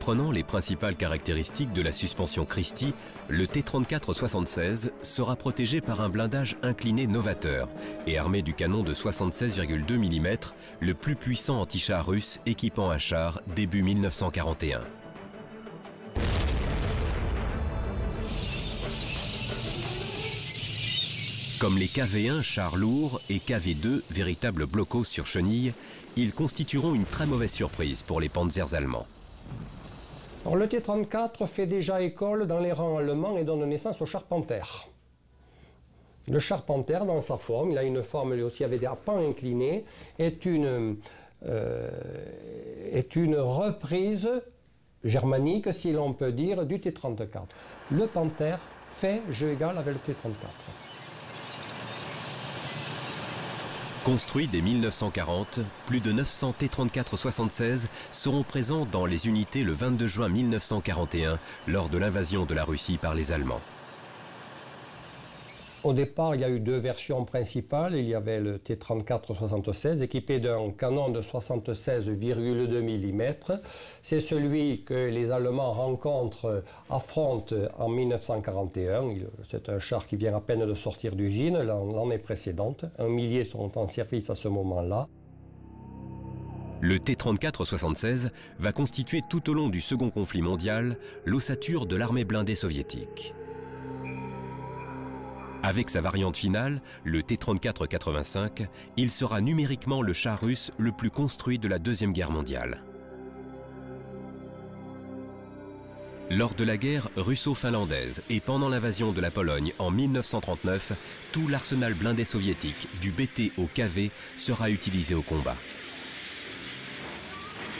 Reprenant les principales caractéristiques de la suspension Christie, le T-34-76 sera protégé par un blindage incliné novateur et armé du canon de 76,2 mm, le plus puissant anti-char russe équipant un char début 1941. Comme les KV-1 chars lourds et KV-2 véritables blocos sur chenilles, ils constitueront une très mauvaise surprise pour les panzers allemands. Alors, le T-34 fait déjà école dans les rangs allemands et donne naissance au char Panther. Le char Panther, dans sa forme, il a une forme lui aussi avec des pans inclinés, est une reprise germanique, si l'on peut dire, du T-34. Le Panther fait jeu égal avec le T-34. Construits dès 1940, plus de 900 T-34-76 seront présents dans les unités le 22 juin 1941 lors de l'invasion de la Russie par les Allemands. Au départ, il y a eu deux versions principales. Il y avait le T-34-76 équipé d'un canon de 76,2 mm. C'est celui que les Allemands affrontent en 1941. C'est un char qui vient à peine de sortir d'usine l'année précédente. 1 millier sont en service à ce moment-là. Le T-34-76 va constituer tout au long du second conflit mondial l'ossature de l'armée blindée soviétique. Avec sa variante finale, le T-34-85, il sera numériquement le char russe le plus construit de la Deuxième Guerre mondiale. Lors de la guerre russo-finlandaise et pendant l'invasion de la Pologne en 1939, tout l'arsenal blindé soviétique, du BT au KV, sera utilisé au combat.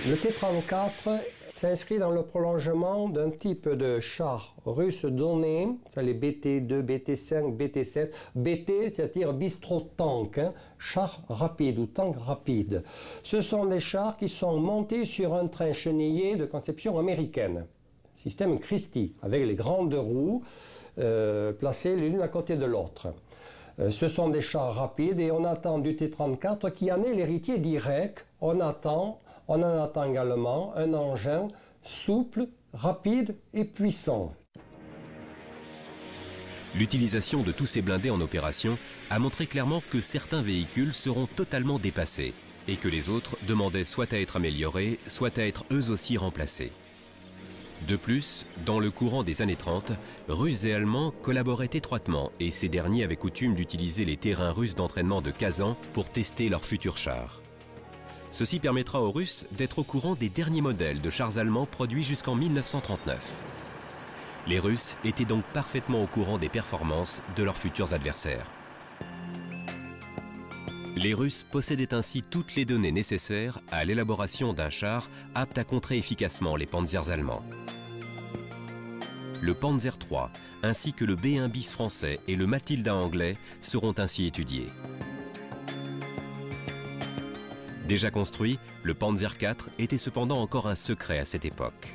Le T-34 s'inscrit dans le prolongement d'un type de char russe donné, c'est les BT-2, BT-5, BT-7. BT, c'est-à-dire bistro-tank, char rapide ou tank rapide. Ce sont des chars qui sont montés sur un train chenillé de conception américaine, système Christie, avec les grandes roues placées l'une à côté de l'autre. Ce sont des chars rapides et on attend du T-34 qui en est l'héritier direct. On en attend également un engin souple, rapide et puissant. L'utilisation de tous ces blindés en opération a montré clairement que certains véhicules seront totalement dépassés et que les autres demandaient soit à être améliorés, soit à être eux aussi remplacés. De plus, dans le courant des années 30, Russes et Allemands collaboraient étroitement et ces derniers avaient coutume d'utiliser les terrains russes d'entraînement de Kazan pour tester leurs futurs chars. Ceci permettra aux Russes d'être au courant des derniers modèles de chars allemands produits jusqu'en 1939. Les Russes étaient donc parfaitement au courant des performances de leurs futurs adversaires. Les Russes possédaient ainsi toutes les données nécessaires à l'élaboration d'un char apte à contrer efficacement les panzers allemands. Le Panzer III, ainsi que le B1 bis français et le Matilda anglais seront ainsi étudiés. Déjà construit, le Panzer IV était cependant encore un secret à cette époque.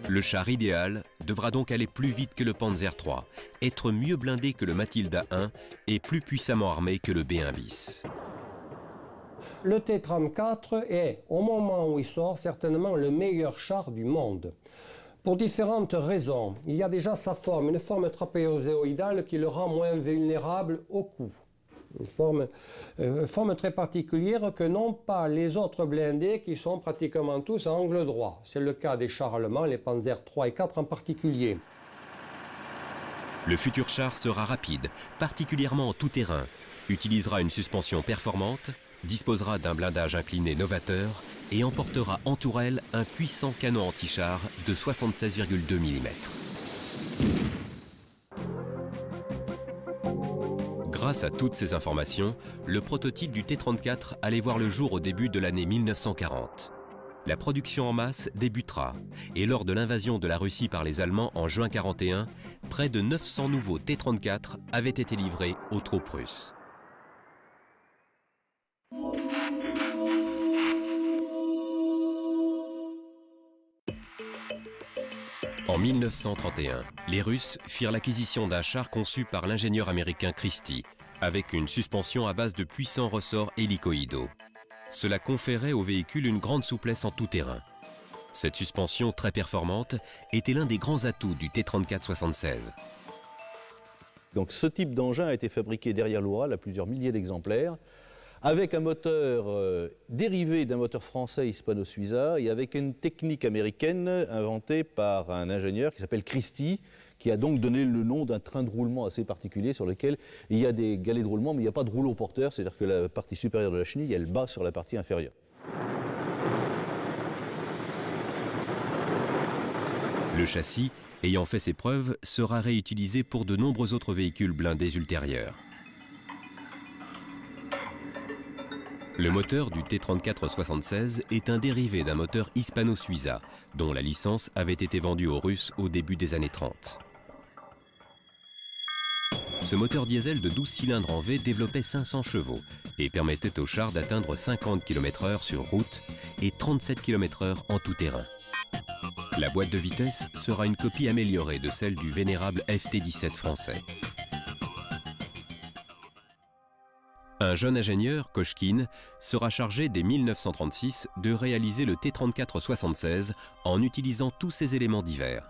Le char idéal devra donc aller plus vite que le Panzer III, être mieux blindé que le Matilda I et plus puissamment armé que le B1 bis. Le T-34 est, au moment où il sort, certainement le meilleur char du monde. Pour différentes raisons. Il y a déjà sa forme, une forme trapézoïdale qui le rend moins vulnérable au coup. Une forme très particulière que n'ont pas les autres blindés qui sont pratiquement tous à angle droit. C'est le cas des chars allemands, les Panzer III et IV en particulier. Le futur char sera rapide, particulièrement en tout-terrain, utilisera une suspension performante, disposera d'un blindage incliné novateur et emportera en tourelle un puissant canon anti-char de 76,2 mm. Grâce à toutes ces informations, le prototype du T-34 allait voir le jour au début de l'année 1940. La production en masse débutera et lors de l'invasion de la Russie par les Allemands en juin 1941, près de 900 nouveaux T-34 avaient été livrés aux troupes russes. En 1931, les Russes firent l'acquisition d'un char conçu par l'ingénieur américain Christie, avec une suspension à base de puissants ressorts hélicoïdaux. Cela conférait au véhicule une grande souplesse en tout terrain. Cette suspension très performante était l'un des grands atouts du T34-76. Donc ce type d'engin a été fabriqué derrière l'Oural à plusieurs milliers d'exemplaires, avec un moteur dérivé d'un moteur français hispano-suiza et avec une technique américaine inventée par un ingénieur qui s'appelle Christie, qui a donc donné le nom d'un train de roulement assez particulier sur lequel il y a des galets de roulement, mais il n'y a pas de rouleau porteur, c'est-à-dire que la partie supérieure de la chenille, elle bat sur la partie inférieure. Le châssis, ayant fait ses preuves, sera réutilisé pour de nombreux autres véhicules blindés ultérieurs. Le moteur du T34-76 est un dérivé d'un moteur hispano-suiza, dont la licence avait été vendue aux Russes au début des années 30. Ce moteur diesel de 12 cylindres en V développait 500 chevaux et permettait au char d'atteindre 50 km/h sur route et 37 km/h en tout terrain. La boîte de vitesse sera une copie améliorée de celle du vénérable FT-17 français. Un jeune ingénieur, Kochkine, sera chargé dès 1936 de réaliser le T34-76 en utilisant tous ces éléments divers.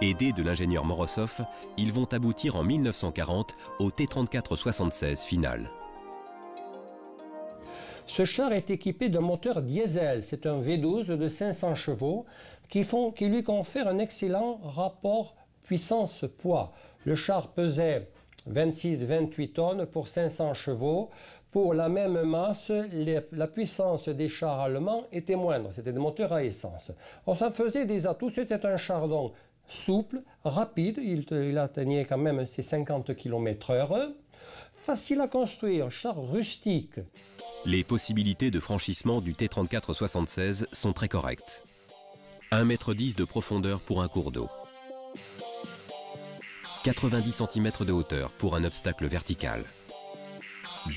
Aidés de l'ingénieur Morozov, ils vont aboutir en 1940 au T34-76 final. Ce char est équipé d'un moteur diesel, c'est un V12 de 500 chevaux qui lui confère un excellent rapport puissance-poids. Le char pesait 26-28 tonnes pour 500 chevaux. Pour la même masse, la puissance des chars allemands était moindre, c'était des moteurs à essence. Alors ça faisait des atouts, c'était un char donc souple, rapide, il atteignait quand même ses 50 km/h, facile à construire, char rustique. Les possibilités de franchissement du T34-76 sont très correctes. 1,10 m de profondeur pour un cours d'eau. 90 cm de hauteur pour un obstacle vertical.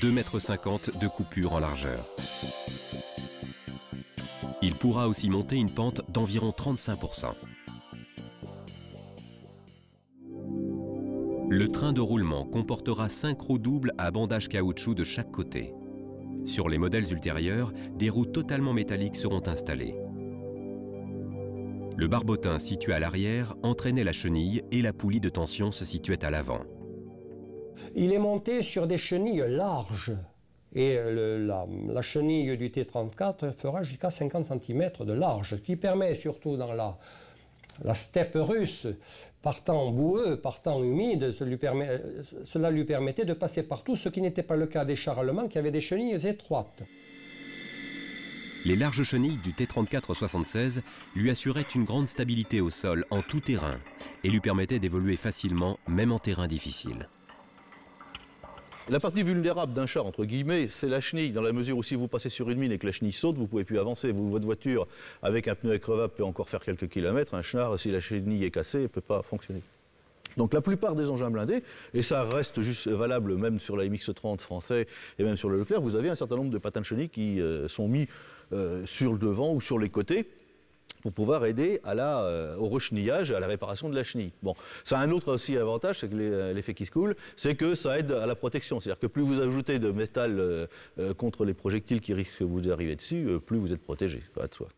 2,50 m de coupure en largeur. Il pourra aussi monter une pente d'environ 35%. Le train de roulement comportera 5 roues doubles à bandage caoutchouc de chaque côté. Sur les modèles ultérieurs, des roues totalement métalliques seront installées. Le barbotin situé à l'arrière entraînait la chenille et la poulie de tension se situait à l'avant. Il est monté sur des chenilles larges et la chenille du T34 fera jusqu'à 50 cm de large, ce qui permet surtout dans la steppe russe, partant boueux, partant humide, cela lui permettait de passer partout, ce qui n'était pas le cas des chars allemands qui avaient des chenilles étroites. Les larges chenilles du T34-76 lui assuraient une grande stabilité au sol en tout terrain et lui permettaient d'évoluer facilement, même en terrain difficile. La partie vulnérable d'un char, entre guillemets, c'est la chenille, dans la mesure où si vous passez sur une mine et que la chenille saute, vous ne pouvez plus avancer. Votre voiture, avec un pneu écrevable, peut encore faire quelques kilomètres. Un char, si la chenille est cassée, ne peut pas fonctionner. Donc la plupart des engins blindés, et ça reste juste valable même sur la MX-30 français et même sur le Leclerc, vous avez un certain nombre de patins de chenille qui sont mis sur le devant ou sur les côtés pour pouvoir aider au rechenillage et à la réparation de la chenille. Bon, ça a un autre aussi avantage, c'est que l'effet qui se coule, c'est que ça aide à la protection. C'est-à-dire que plus vous ajoutez de métal contre les projectiles qui risquent de vous arriver dessus, plus vous êtes protégé, ça va de soi.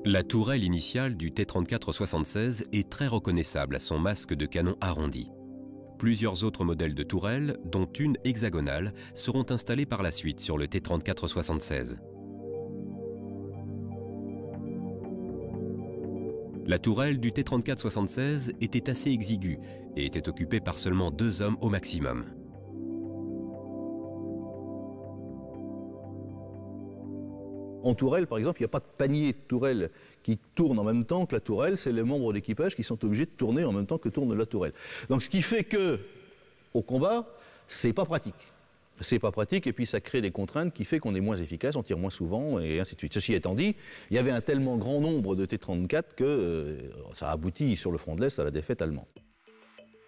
La tourelle initiale du T34-76 est très reconnaissable à son masque de canon arrondi. Plusieurs autres modèles de tourelles, dont une hexagonale, seront installés par la suite sur le T34-76. La tourelle du T34-76 était assez exiguë et était occupée par seulement 2 hommes au maximum. En tourelle, par exemple, il n'y a pas de panier de tourelle qui tourne en même temps que la tourelle. C'est les membres d'équipage qui sont obligés de tourner en même temps que tourne la tourelle. Donc ce qui fait que, au combat, c'est pas pratique. C'est pas pratique et puis ça crée des contraintes qui fait qu'on est moins efficace, on tire moins souvent et ainsi de suite. Ceci étant dit, il y avait un tellement grand nombre de T-34 que ça aboutit sur le front de l'Est à la défaite allemande.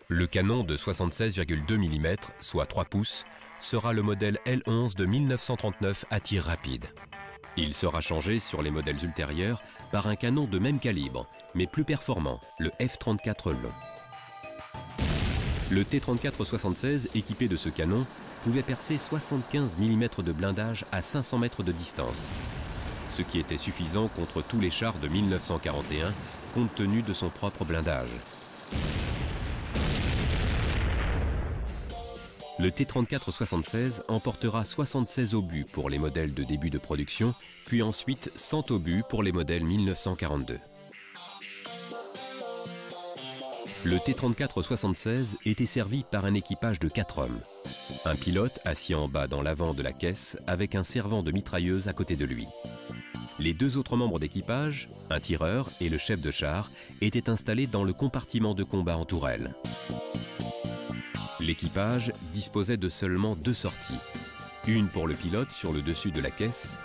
Le canon de 76,2 mm, soit 3 pouces, sera le modèle L11 de 1939 à tir rapide. Il sera changé sur les modèles ultérieurs par un canon de même calibre, mais plus performant, le F-34 long. Le T-34-76 équipé de ce canon pouvait percer 75 mm de blindage à 500 mètres de distance, ce qui était suffisant contre tous les chars de 1941 compte tenu de son propre blindage. Le T-34-76 emportera 76 obus pour les modèles de début de production, puis ensuite 100 obus pour les modèles 1942. Le T-34-76 était servi par un équipage de 4 hommes. Un pilote assis en bas dans l'avant de la caisse avec un servant de mitrailleuse à côté de lui. Les 2 autres membres d'équipage, un tireur et le chef de char, étaient installés dans le compartiment de combat en tourelle. L'équipage disposait de seulement 2 sorties. Une pour le pilote sur le dessus de la caisse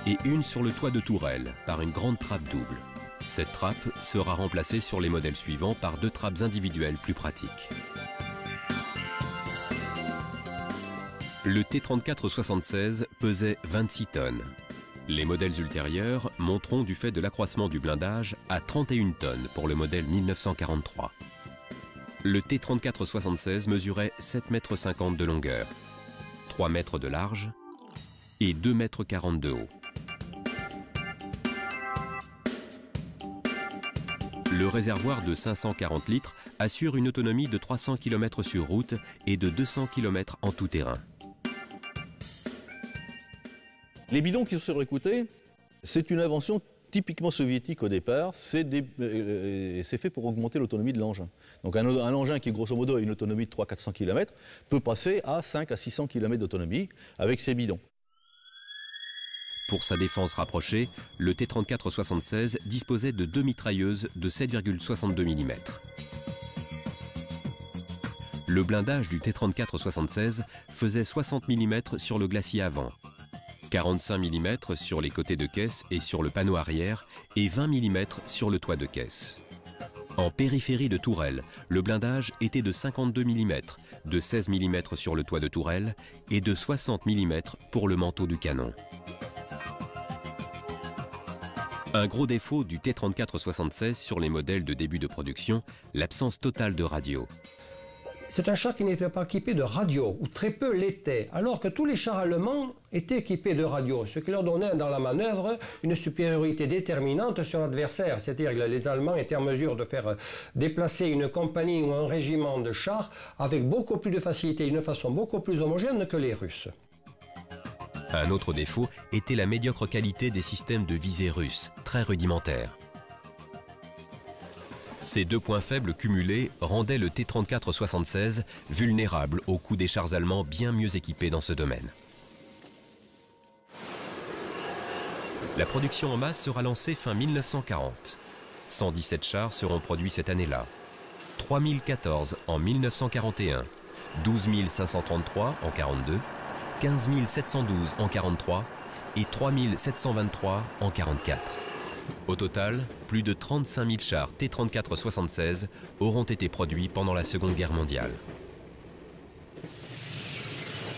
et une sur le toit de tourelle par une grande trappe double. Cette trappe sera remplacée sur les modèles suivants par 2 trappes individuelles plus pratiques. Le T-34-76 pesait 26 tonnes. Les modèles ultérieurs monteront du fait de l'accroissement du blindage à 31 tonnes pour le modèle 1943. Le T-34-76 mesurait 7,50 m de longueur, 3 mètres de large et 2,40 m de haut. Le réservoir de 540 litres assure une autonomie de 300 km sur route et de 200 km en tout terrain. Les bidons qui sont surécoutés, c'est une invention typiquement soviétique au départ. C'est fait pour augmenter l'autonomie de l'engin. Donc un engin qui grosso modo a une autonomie de 300-400 km peut passer à 5 à 600 km d'autonomie avec ces bidons. Pour sa défense rapprochée, le T-34-76 disposait de 2 mitrailleuses de 7,62 mm. Le blindage du T-34-76 faisait 60 mm sur le glacis avant, 45 mm sur les côtés de caisse et sur le panneau arrière et 20 mm sur le toit de caisse. En périphérie de tourelle, le blindage était de 52 mm, de 16 mm sur le toit de tourelle et de 60 mm pour le manteau du canon. Un gros défaut du T-34-76 sur les modèles de début de production, l'absence totale de radio. C'est un char qui n'était pas équipé de radio, ou très peu l'étaient, alors que tous les chars allemands étaient équipés de radio, ce qui leur donnait dans la manœuvre une supériorité déterminante sur l'adversaire. C'est-à-dire que les Allemands étaient en mesure de faire déplacer une compagnie ou un régiment de chars avec beaucoup plus de facilité, d'une façon beaucoup plus homogène que les Russes. Un autre défaut était la médiocre qualité des systèmes de visée russes, très rudimentaires. Ces 2 points faibles cumulés rendaient le T-34-76 vulnérable aux coups des chars allemands bien mieux équipés dans ce domaine. La production en masse sera lancée fin 1940. 117 chars seront produits cette année-là. 3014 en 1941, 12 533 en 1942, 15 712 en 1943 et 3 723 en 1944. Au total, plus de 35 000 chars T-34-76 auront été produits pendant la Seconde Guerre mondiale.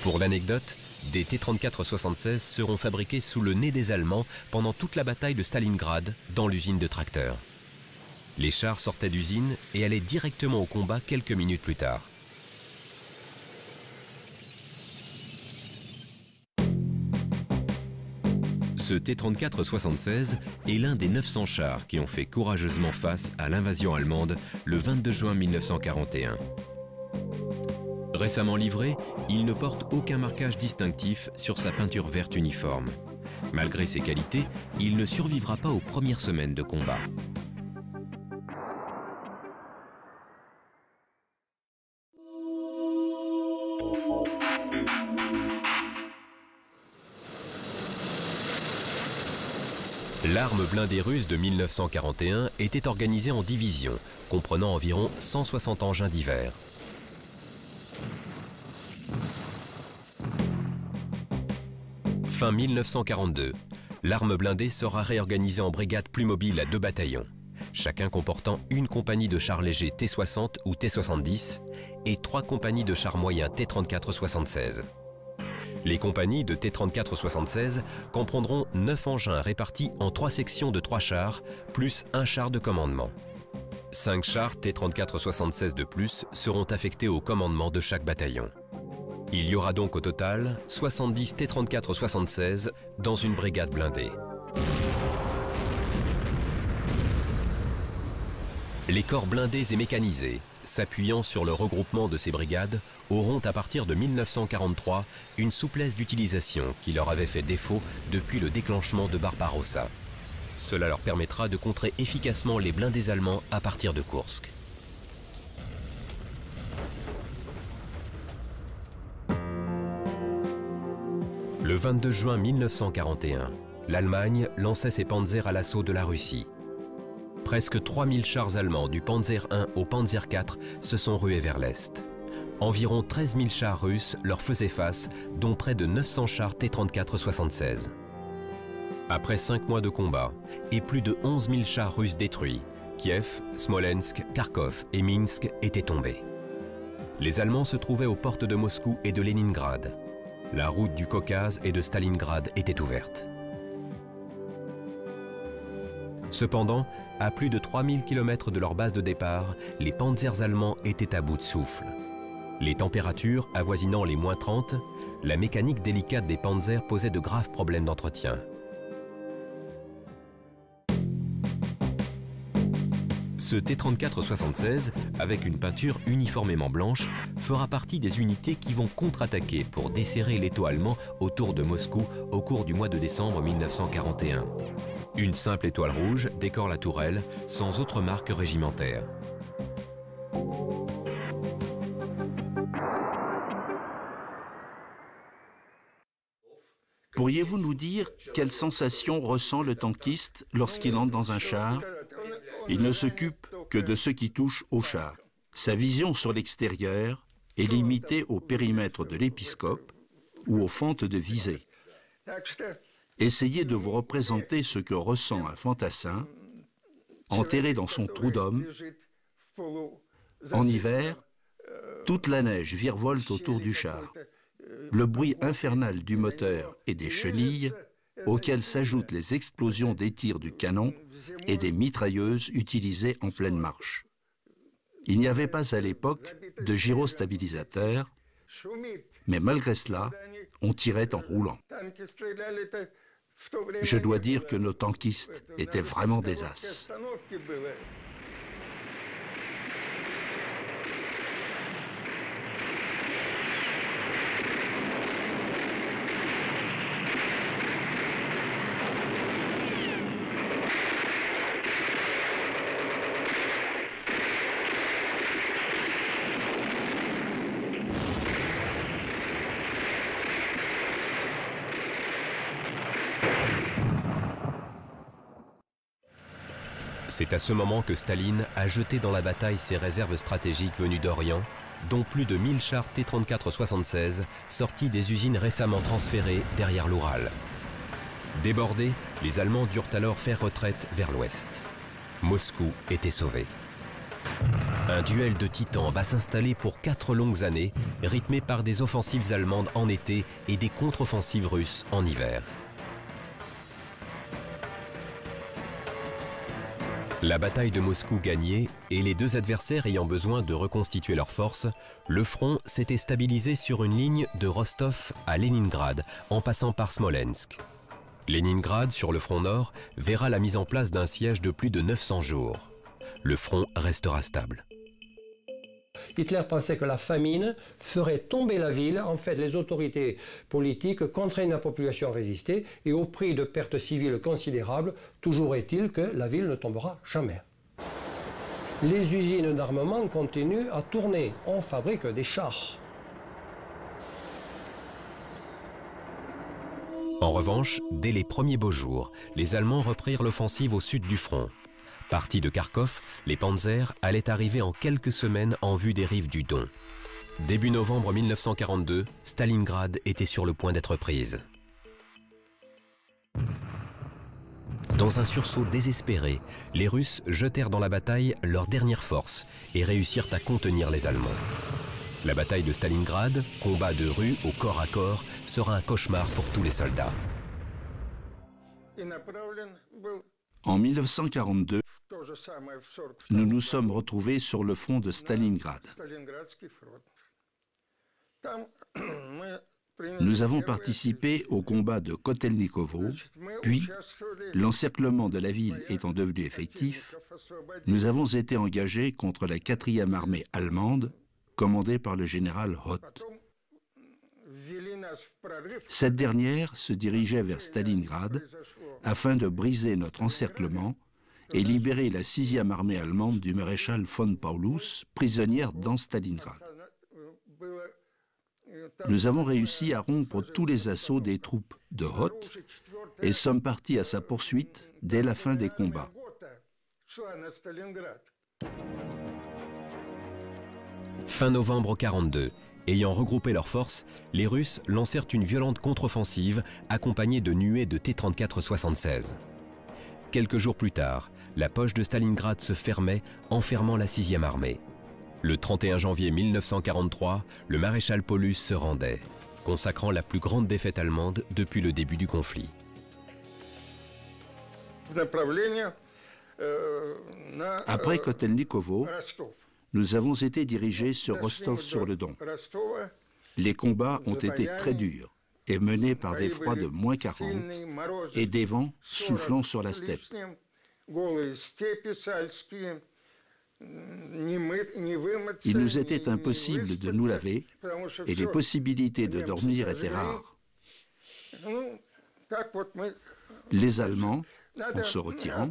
Pour l'anecdote, des T-34-76 seront fabriqués sous le nez des Allemands pendant toute la bataille de Stalingrad dans l'usine de tracteurs. Les chars sortaient d'usine et allaient directement au combat quelques minutes plus tard. Ce T-34-76 est l'un des 900 chars qui ont fait courageusement face à l'invasion allemande le 22 juin 1941. Récemment livré, il ne porte aucun marquage distinctif sur sa peinture verte uniforme. Malgré ses qualités, il ne survivra pas aux premières semaines de combat. L'arme blindée russe de 1941 était organisée en divisions, comprenant environ 160 engins divers. Fin 1942, l'arme blindée sera réorganisée en brigades plus mobiles à 2 bataillons, chacun comportant une compagnie de chars légers T-60 ou T-70 et 3 compagnies de chars moyens T-34-76. Les compagnies de T-34-76 comprendront 9 engins répartis en 3 sections de 3 chars, plus un char de commandement. 5 chars T-34-76 de plus seront affectés au commandement de chaque bataillon. Il y aura donc au total 70 T-34-76 dans une brigade blindée. Les corps blindés et mécanisés, s'appuyant sur le regroupement de ces brigades, auront à partir de 1943 une souplesse d'utilisation qui leur avait fait défaut depuis le déclenchement de Barbarossa. Cela leur permettra de contrer efficacement les blindés allemands à partir de Koursk. Le 22 juin 1941, l'Allemagne lançait ses panzers à l'assaut de la Russie. Presque 3000 chars allemands du Panzer I au Panzer IV se sont rués vers l'Est. Environ 13 000 chars russes leur faisaient face, dont près de 900 chars T-34-76. Après 5 mois de combat et plus de 11 000 chars russes détruits, Kiev, Smolensk, Kharkov et Minsk étaient tombés. Les Allemands se trouvaient aux portes de Moscou et de Leningrad. La route du Caucase et de Stalingrad était ouverte. Cependant, à plus de 3000 km de leur base de départ, les panzers allemands étaient à bout de souffle. Les températures avoisinant les -30, la mécanique délicate des panzers posait de graves problèmes d'entretien. Ce T-34-76, avec une peinture uniformément blanche, fera partie des unités qui vont contre-attaquer pour desserrer l'étau allemand autour de Moscou au cours du mois de décembre 1941. Une simple étoile rouge décore la tourelle, sans autre marque régimentaire. Pourriez-vous nous dire quelle sensation ressent le tankiste lorsqu'il entre dans un char? Il ne s'occupe que de ce qui touche au char. Sa vision sur l'extérieur est limitée au périmètre de l'épiscope ou aux fentes de visée. Essayez de vous représenter ce que ressent un fantassin enterré dans son trou d'homme. En hiver, toute la neige virevolte autour du char. Le bruit infernal du moteur et des chenilles, auxquelles s'ajoutent les explosions des tirs du canon et des mitrailleuses utilisées en pleine marche. Il n'y avait pas à l'époque de gyrostabilisateur, mais malgré cela, on tirait en roulant. Je dois dire que nos tankistes étaient vraiment des as. C'est à ce moment que Staline a jeté dans la bataille ses réserves stratégiques venues d'Orient, dont plus de 1000 chars T-34-76 sortis des usines récemment transférées derrière l'Oural. Débordés, les Allemands durent alors faire retraite vers l'ouest. Moscou était sauvé. Un duel de titans va s'installer pour 4 longues années, rythmé par des offensives allemandes en été et des contre-offensives russes en hiver. La bataille de Moscou gagnée et les deux adversaires ayant besoin de reconstituer leurs forces, le front s'était stabilisé sur une ligne de Rostov à Leningrad en passant par Smolensk. Leningrad, sur le front nord, verra la mise en place d'un siège de plus de 900 jours. Le front restera stable. Hitler pensait que la famine ferait tomber la ville. En fait, les autorités politiques contraignent la population à résister et au prix de pertes civiles considérables, toujours est-il que la ville ne tombera jamais. Les usines d'armement continuent à tourner. On fabrique des chars. En revanche, dès les premiers beaux jours, les Allemands reprirent l'offensive au sud du front. Partis de Kharkov, les panzers allaient arriver en quelques semaines en vue des rives du Don. Début novembre 1942, Stalingrad était sur le point d'être prise. Dans un sursaut désespéré, les Russes jetèrent dans la bataille leurs dernières forces et réussirent à contenir les Allemands. La bataille de Stalingrad, combat de rue au corps à corps, sera un cauchemar pour tous les soldats. En 1942, nous nous sommes retrouvés sur le front de Stalingrad. Nous avons participé au combat de Kotelnikovo, puis, l'encerclement de la ville étant devenu effectif, nous avons été engagés contre la 4e armée allemande, commandée par le général Hoth. Cette dernière se dirigeait vers Stalingrad afin de briser notre encerclement et libérer la 6e armée allemande du maréchal von Paulus, prisonnière dans Stalingrad. Nous avons réussi à rompre tous les assauts des troupes de Hoth et sommes partis à sa poursuite dès la fin des combats. Fin novembre 1942, ayant regroupé leurs forces, les Russes lancèrent une violente contre-offensive accompagnée de nuées de T-34-76. Quelques jours plus tard, la poche de Stalingrad se fermait, enfermant la 6e armée. Le 31 janvier 1943, le maréchal Paulus se rendait, consacrant la plus grande défaite allemande depuis le début du conflit. Après Kotelnikovo, nous avons été dirigés sur Rostov-sur-le-Don. Les combats ont été très durs et menés par des froids de -40 et des vents soufflant sur la steppe. Il nous était impossible de nous laver et les possibilités de dormir étaient rares. Les Allemands, en se retirant,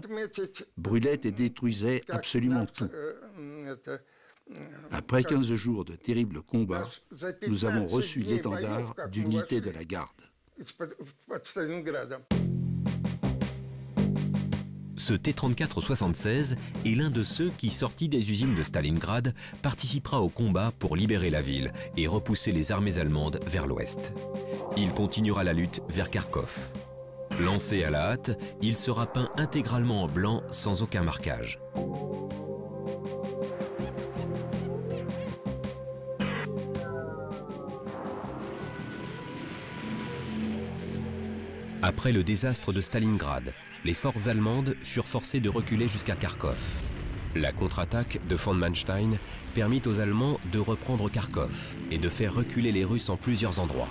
brûlaient et détruisaient absolument tout. Après 15 jours de terribles combats, nous avons reçu l'étendard d'unité de la garde. Ce T-34-76 est l'un de ceux qui, sortis des usines de Stalingrad, participera au combat pour libérer la ville et repousser les armées allemandes vers l'ouest. Il continuera la lutte vers Kharkov. Lancé à la hâte, il sera peint intégralement en blanc sans aucun marquage. Après le désastre de Stalingrad, les forces allemandes furent forcées de reculer jusqu'à Kharkov. La contre-attaque de von Manstein permit aux Allemands de reprendre Kharkov et de faire reculer les Russes en plusieurs endroits.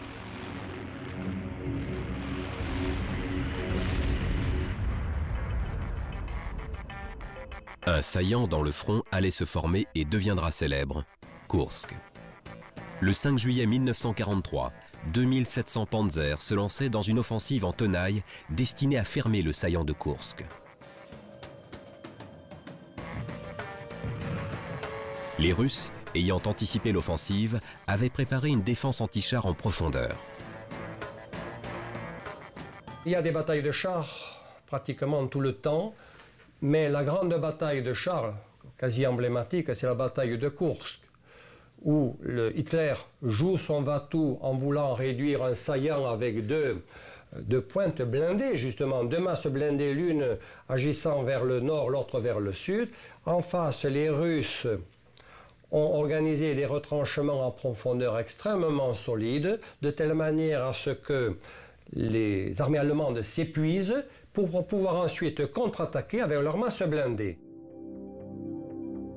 Un saillant dans le front allait se former et deviendra célèbre, Koursk. Le 5 juillet 1943, 2700 panzers se lançaient dans une offensive en tenaille destinée à fermer le saillant de Koursk. Les Russes, ayant anticipé l'offensive, avaient préparé une défense anti-chars en profondeur. Il y a des batailles de chars pratiquement tout le temps, mais la grande bataille de chars, quasi emblématique, c'est la bataille de Koursk, où Hitler joue son va-tout en voulant réduire un saillant avec deux pointes blindées, justement, deux masses blindées, l'une agissant vers le nord, l'autre vers le sud. En face, les Russes ont organisé des retranchements en profondeur extrêmement solides, de telle manière à ce que les armées allemandes s'épuisent pour pouvoir ensuite contre-attaquer avec leurs masses blindées.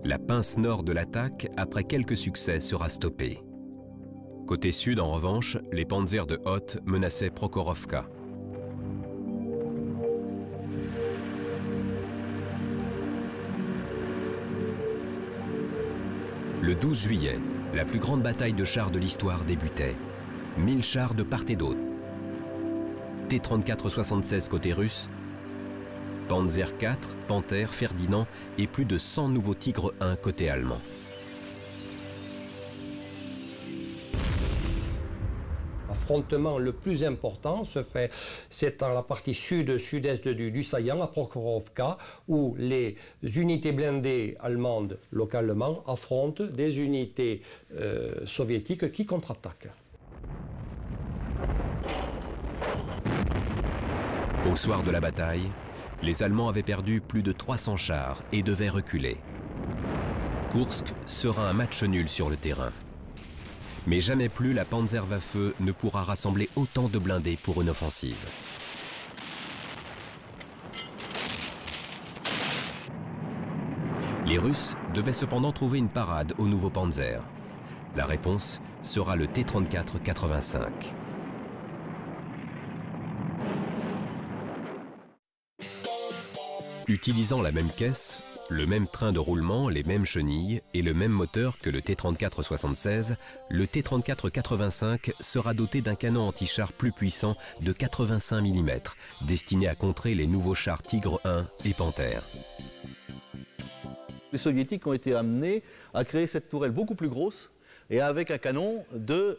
La pince nord de l'attaque, après quelques succès, sera stoppée. Côté sud, en revanche, les panzers de Hoth menaçaient Prokhorovka. Le 12 juillet, la plus grande bataille de chars de l'histoire débutait. 1000 chars de part et d'autre. T-34-76 côté russe, Panzer IV, Panther, Ferdinand et plus de 100 nouveaux Tigre 1 côté allemand. L'affrontement le plus important se fait, c'est dans la partie sud-sud-est du saillant, à Prokhorovka, où les unités blindées allemandes localement affrontent des unités soviétiques qui contre-attaquent. Au soir de la bataille, les Allemands avaient perdu plus de 300 chars et devaient reculer. Koursk sera un match nul sur le terrain. Mais jamais plus la Panzerwaffe ne pourra rassembler autant de blindés pour une offensive. Les Russes devaient cependant trouver une parade au nouveau Panzer. La réponse sera le T-34-85. Utilisant la même caisse, le même train de roulement, les mêmes chenilles et le même moteur que le T-34-76, le T-34-85 sera doté d'un canon anti-char plus puissant de 85 mm, destiné à contrer les nouveaux chars Tigre 1 et Panthère. Les soviétiques ont été amenés à créer cette tourelle beaucoup plus grosse et avec un canon de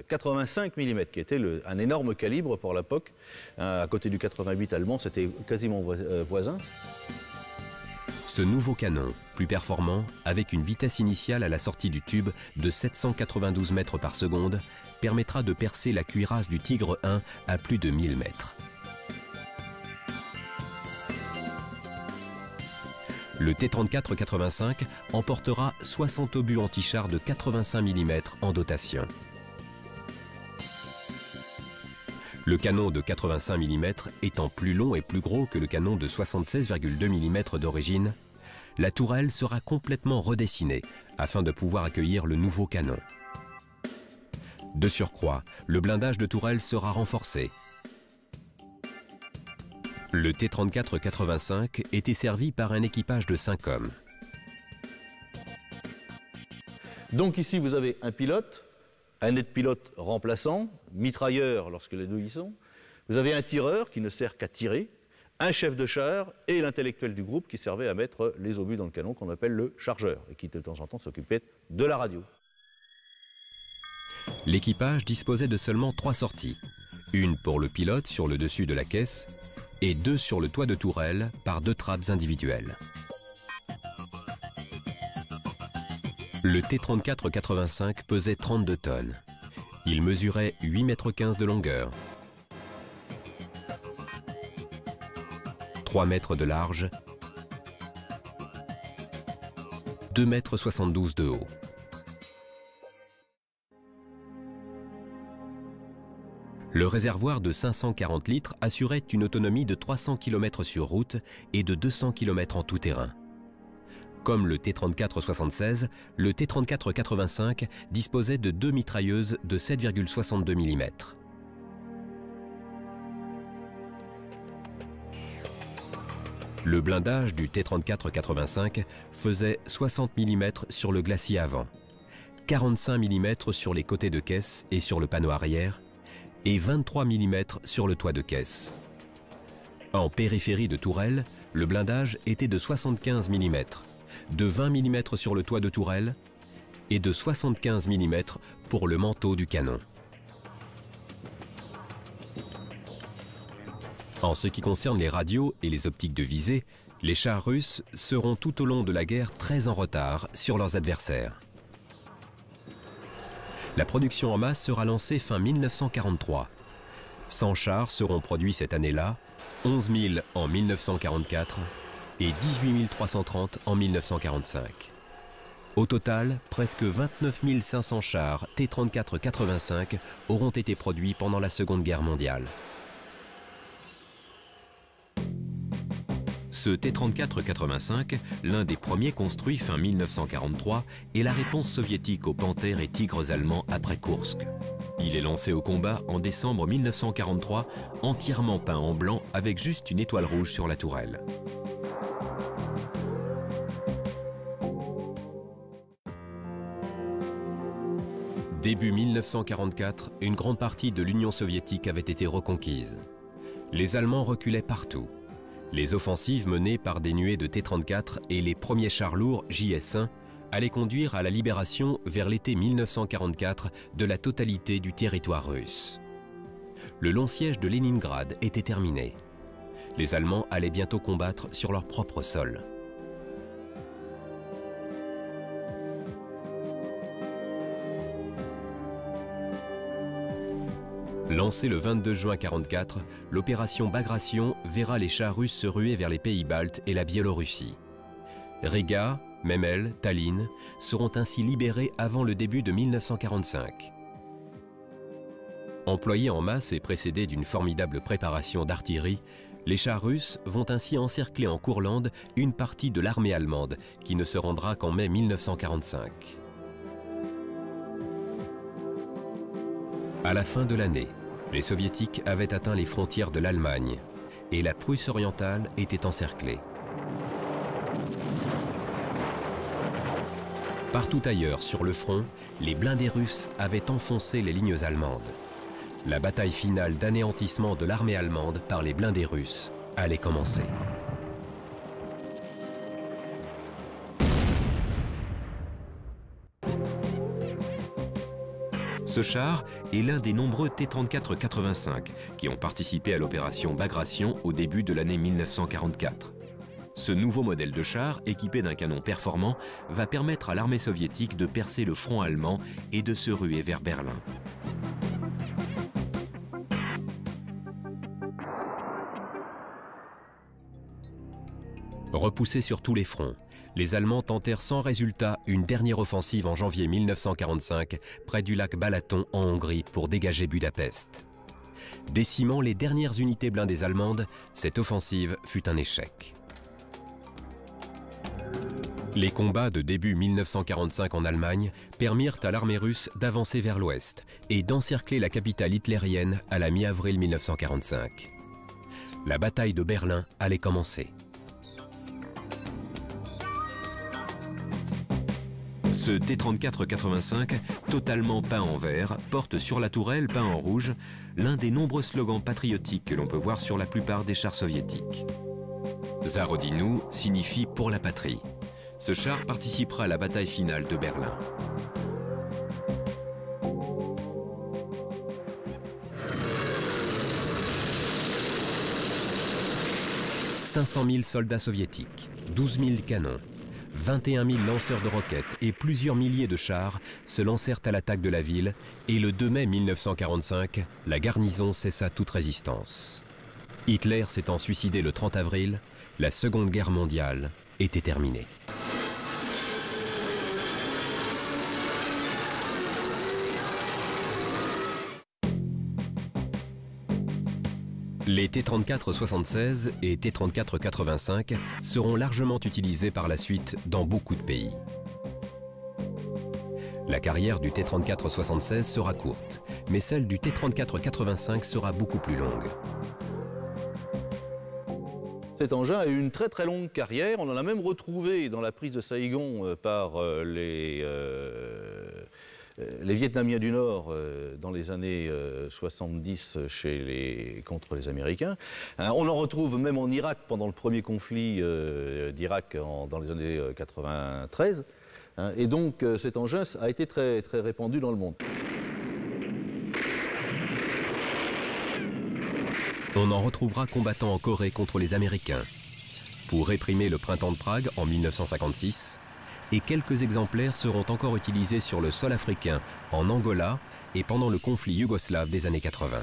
85 mm, qui était un énorme calibre pour l'époque. À côté du 88 allemand, c'était quasiment voisin. Ce nouveau canon, plus performant, avec une vitesse initiale à la sortie du tube de 792 mètres par seconde, permettra de percer la cuirasse du Tigre 1 à plus de 1000 mètres. Le T-34-85 emportera 60 obus anti-chars de 85 mm en dotation. Le canon de 85 mm étant plus long et plus gros que le canon de 76,2 mm d'origine, la tourelle sera complètement redessinée afin de pouvoir accueillir le nouveau canon. De surcroît, le blindage de tourelle sera renforcé. Le T-34-85 était servi par un équipage de 5 hommes. Donc ici, vous avez un pilote, un aide-pilote remplaçant, mitrailleur lorsque les deux y sont. Vous avez un tireur qui ne sert qu'à tirer, un chef de char et l'intellectuel du groupe qui servait à mettre les obus dans le canon qu'on appelle le chargeur et qui de temps en temps s'occupait de la radio. L'équipage disposait de seulement 3 sorties. Une pour le pilote sur le dessus de la caisse et 2 sur le toit de tourelle par 2 trappes individuelles. Le T-34-85 pesait 32 tonnes. Il mesurait 8,15 m de longueur, 3 mètres de large, 2,72 m de haut. Le réservoir de 540 litres assurait une autonomie de 300 km sur route et de 200 km en tout terrain. Comme le T-34-76, le T-34-85 disposait de 2 mitrailleuses de 7,62 mm. Le blindage du T-34-85 faisait 60 mm sur le glacis avant, 45 mm sur les côtés de caisse et sur le panneau arrière, et 23 mm sur le toit de caisse. En périphérie de tourelle, le blindage était de 75 mm, de 20 mm sur le toit de tourelle et de 75 mm pour le manteau du canon. En ce qui concerne les radios et les optiques de visée, les chars russes seront tout au long de la guerre très en retard sur leurs adversaires. La production en masse sera lancée fin 1943. 100 chars seront produits cette année-là, 11 000 en 1944 et 18 330 en 1945. Au total, presque 29 500 chars T-34-85 auront été produits pendant la Seconde Guerre mondiale. Ce T-34-85, l'un des premiers construits fin 1943, est la réponse soviétique aux Panthères et Tigres allemands après Koursk. Il est lancé au combat en décembre 1943, entièrement peint en blanc avec juste une étoile rouge sur la tourelle. Début 1944, une grande partie de l'Union soviétique avait été reconquise. Les Allemands reculaient partout. Les offensives menées par des nuées de T-34 et les premiers chars lourds JS-1 allaient conduire à la libération vers l'été 1944 de la totalité du territoire russe. Le long siège de Leningrad était terminé. Les Allemands allaient bientôt combattre sur leur propre sol. Lancée le 22 juin 1944, l'opération Bagration verra les chars russes se ruer vers les pays baltes et la Biélorussie. Riga, Memel, Tallinn seront ainsi libérés avant le début de 1945. Employés en masse et précédés d'une formidable préparation d'artillerie, les chars russes vont ainsi encercler en Courlande une partie de l'armée allemande qui ne se rendra qu'en mai 1945. À la fin de l'année, les Soviétiques avaient atteint les frontières de l'Allemagne et la Prusse orientale était encerclée. Partout ailleurs sur le front, les blindés russes avaient enfoncé les lignes allemandes. La bataille finale d'anéantissement de l'armée allemande par les blindés russes allait commencer. Ce char est l'un des nombreux T-34-85 qui ont participé à l'opération Bagration au début de l'année 1944. Ce nouveau modèle de char, équipé d'un canon performant, va permettre à l'armée soviétique de percer le front allemand et de se ruer vers Berlin. Repoussés sur tous les fronts, les Allemands tentèrent sans résultat une dernière offensive en janvier 1945 près du lac Balaton en Hongrie pour dégager Budapest. Décimant les dernières unités blindées allemandes, cette offensive fut un échec. Les combats de début 1945 en Allemagne permirent à l'armée russe d'avancer vers l'ouest et d'encercler la capitale hitlérienne à la mi-avril 1945. La bataille de Berlin allait commencer. Ce T-34-85, totalement peint en vert, porte sur la tourelle, peint en rouge, l'un des nombreux slogans patriotiques que l'on peut voir sur la plupart des chars soviétiques. Za Rodinu signifie « pour la patrie ». Ce char participera à la bataille finale de Berlin. « 500 000 soldats soviétiques, 12 000 canons, 21 000 lanceurs de roquettes et plusieurs milliers de chars se lancèrent à l'attaque de la ville et le 2 mai 1945, la garnison cessa toute résistance. Hitler s'étant suicidé le 30 avril, la Seconde Guerre mondiale était terminée. Les T-34-76 et T-34-85 seront largement utilisés par la suite dans beaucoup de pays. La carrière du T-34-76 sera courte, mais celle du T-34-85 sera beaucoup plus longue. Cet engin a eu une très très longue carrière. On en a même retrouvé dans la prise de Saïgon par les Vietnamiens du Nord dans les années 70 contre les Américains. On en retrouve même en Irak pendant le premier conflit d'Irak dans les années 93. Et donc cet engin a été très, très répandu dans le monde. On en retrouvera combattant en Corée contre les Américains, pour réprimer le printemps de Prague en 1956, et quelques exemplaires seront encore utilisés sur le sol africain, en Angola et pendant le conflit yougoslave des années 80.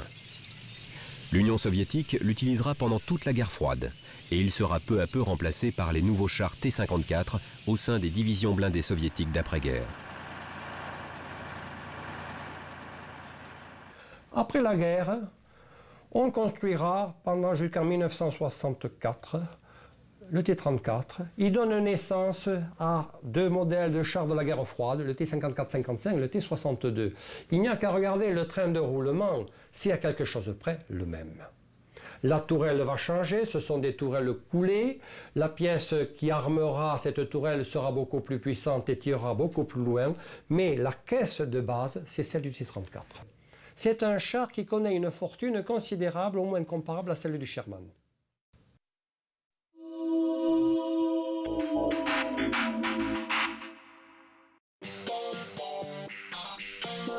L'Union soviétique l'utilisera pendant toute la guerre froide, et il sera peu à peu remplacé par les nouveaux chars T-54 au sein des divisions blindées soviétiques d'après-guerre. Après la guerre, on construira pendant jusqu'en 1964 le T-34. Il donne naissance à deux modèles de chars de la guerre froide, le T-54-55 et le T-62. Il n'y a qu'à regarder le train de roulement, c'est à quelque chose près le même. La tourelle va changer, ce sont des tourelles coulées. La pièce qui armera cette tourelle sera beaucoup plus puissante et tirera beaucoup plus loin. Mais la caisse de base, c'est celle du T-34. C'est un char qui connaît une fortune considérable, au moins comparable à celle du Sherman.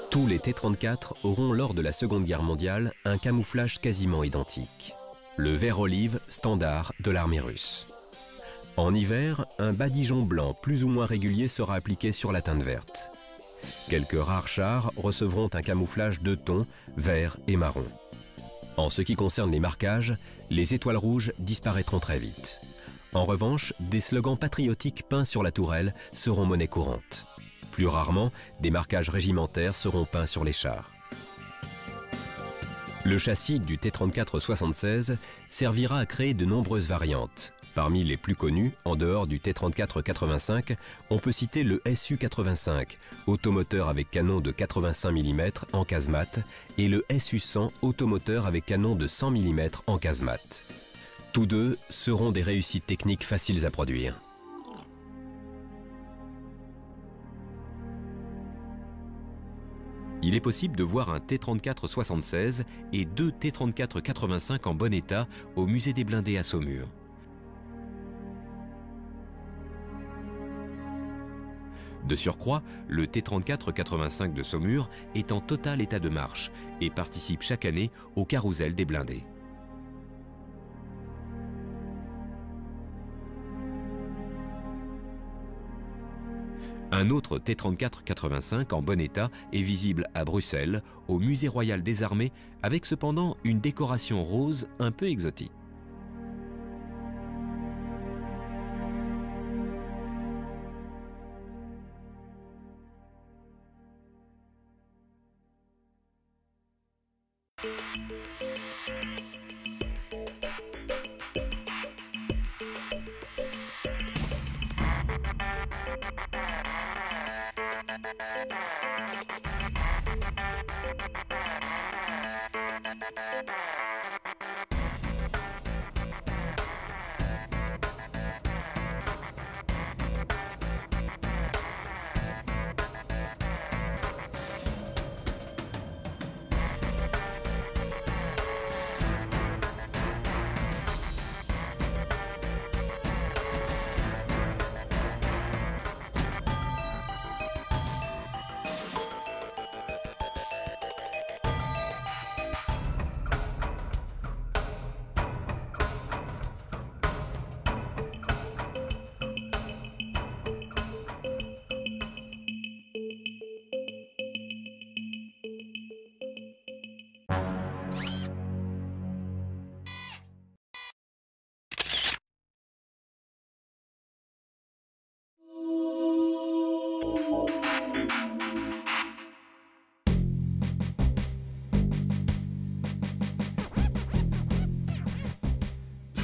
Tous les T-34 auront lors de la Seconde Guerre mondiale un camouflage quasiment identique. Le vert olive standard de l'armée russe. En hiver, un badigeon blanc plus ou moins régulier sera appliqué sur la teinte verte. Quelques rares chars recevront un camouflage de tons vert et marron. En ce qui concerne les marquages, les étoiles rouges disparaîtront très vite. En revanche, des slogans patriotiques peints sur la tourelle seront monnaie courante. Plus rarement, des marquages régimentaires seront peints sur les chars. Le châssis du T-34-76 servira à créer de nombreuses variantes. Parmi les plus connues, en dehors du T-34-85, on peut citer le Su-85, automoteur avec canon de 85 mm en casemate, et le Su-100, automoteur avec canon de 100 mm en casemate. Tous deux seront des réussites techniques faciles à produire. Il est possible de voir un T-34-76 et deux T-34-85 en bon état au musée des blindés à Saumur. De surcroît, le T-34-85 de Saumur est en total état de marche et participe chaque année au carrousel des blindés. Un autre T-34-85 en bon état est visible à Bruxelles, au Musée royal des armées, avec cependant une décoration rose un peu exotique.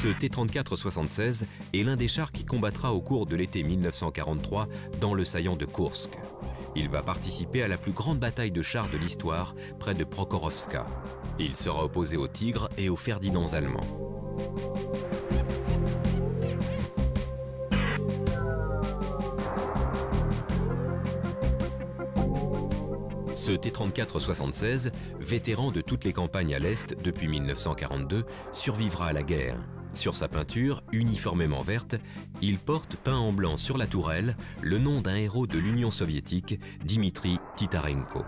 Ce T-34-76 est l'un des chars qui combattra au cours de l'été 1943 dans le saillant de Koursk. Il va participer à la plus grande bataille de chars de l'histoire, près de Prokhorovska. Il sera opposé aux Tigres et aux Ferdinands allemands. Ce T-34-76, vétéran de toutes les campagnes à l'Est depuis 1942, survivra à la guerre. Sur sa peinture, uniformément verte, il porte peint en blanc sur la tourelle le nom d'un héros de l'Union soviétique, Dimitri Titarenko.